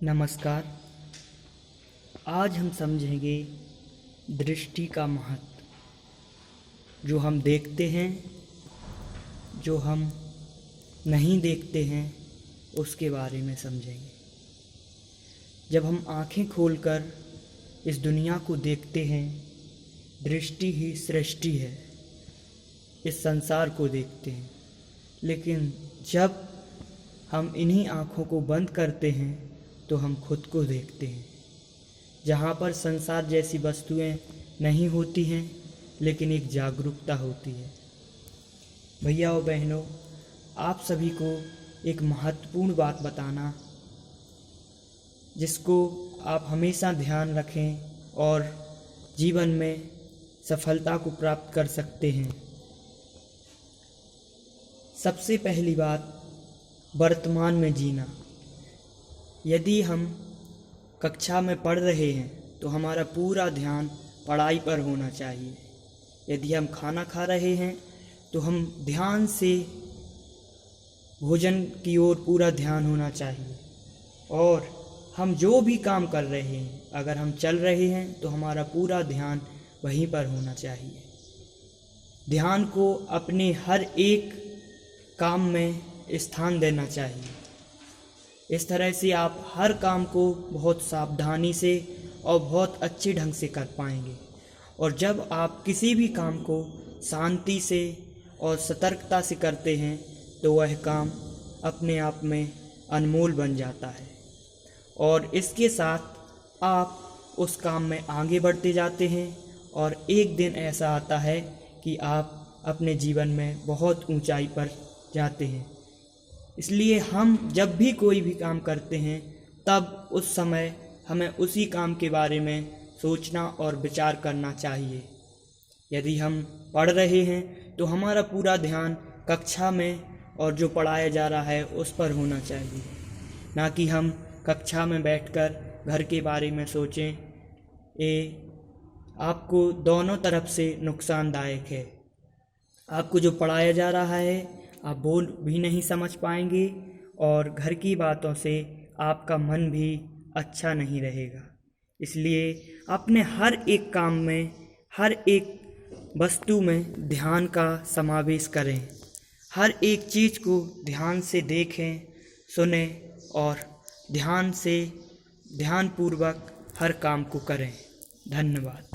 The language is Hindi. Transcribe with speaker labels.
Speaker 1: नमस्कार। आज हम समझेंगे दृष्टि का महत्व। जो हम देखते हैं, जो हम नहीं देखते हैं, उसके बारे में समझेंगे। जब हम आँखें खोलकर इस दुनिया को देखते हैं, दृष्टि ही सृष्टि है, इस संसार को देखते हैं। लेकिन जब हम इन्हीं आँखों को बंद करते हैं तो हम खुद को देखते हैं, जहाँ पर संसार जैसी वस्तुएं नहीं होती हैं, लेकिन एक जागरूकता होती है। भैया और बहनों, आप सभी को एक महत्वपूर्ण बात बताना, जिसको आप हमेशा ध्यान रखें और जीवन में सफलता को प्राप्त कर सकते हैं। सबसे पहली बात, वर्तमान में जीना। यदि हम कक्षा में पढ़ रहे हैं तो हमारा पूरा ध्यान पढ़ाई पर होना चाहिए। यदि हम खाना खा रहे हैं तो हम ध्यान से भोजन की ओर पूरा ध्यान होना चाहिए। और हम जो भी काम कर रहे हैं, अगर हम चल रहे हैं तो हमारा पूरा ध्यान वहीं पर होना चाहिए। ध्यान को अपने हर एक काम में स्थान देना चाहिए। इस तरह से आप हर काम को बहुत सावधानी से और बहुत अच्छे ढंग से कर पाएंगे। और जब आप किसी भी काम को शांति से और सतर्कता से करते हैं तो वह काम अपने आप में अनमोल बन जाता है, और इसके साथ आप उस काम में आगे बढ़ते जाते हैं। और एक दिन ऐसा आता है कि आप अपने जीवन में बहुत ऊंचाई पर जाते हैं। इसलिए हम जब भी कोई भी काम करते हैं, तब उस समय हमें उसी काम के बारे में सोचना और विचार करना चाहिए। यदि हम पढ़ रहे हैं तो हमारा पूरा ध्यान कक्षा में और जो पढ़ाया जा रहा है उस पर होना चाहिए, ना कि हम कक्षा में बैठकर घर के बारे में सोचें। ये आपको दोनों तरफ से नुकसानदायक है। आपको जो पढ़ाया जा रहा है आप बोल भी नहीं समझ पाएंगे, और घर की बातों से आपका मन भी अच्छा नहीं रहेगा। इसलिए अपने हर एक काम में, हर एक वस्तु में ध्यान का समावेश करें। हर एक चीज़ को ध्यान से देखें, सुनें और ध्यानपूर्वक हर काम को करें। धन्यवाद।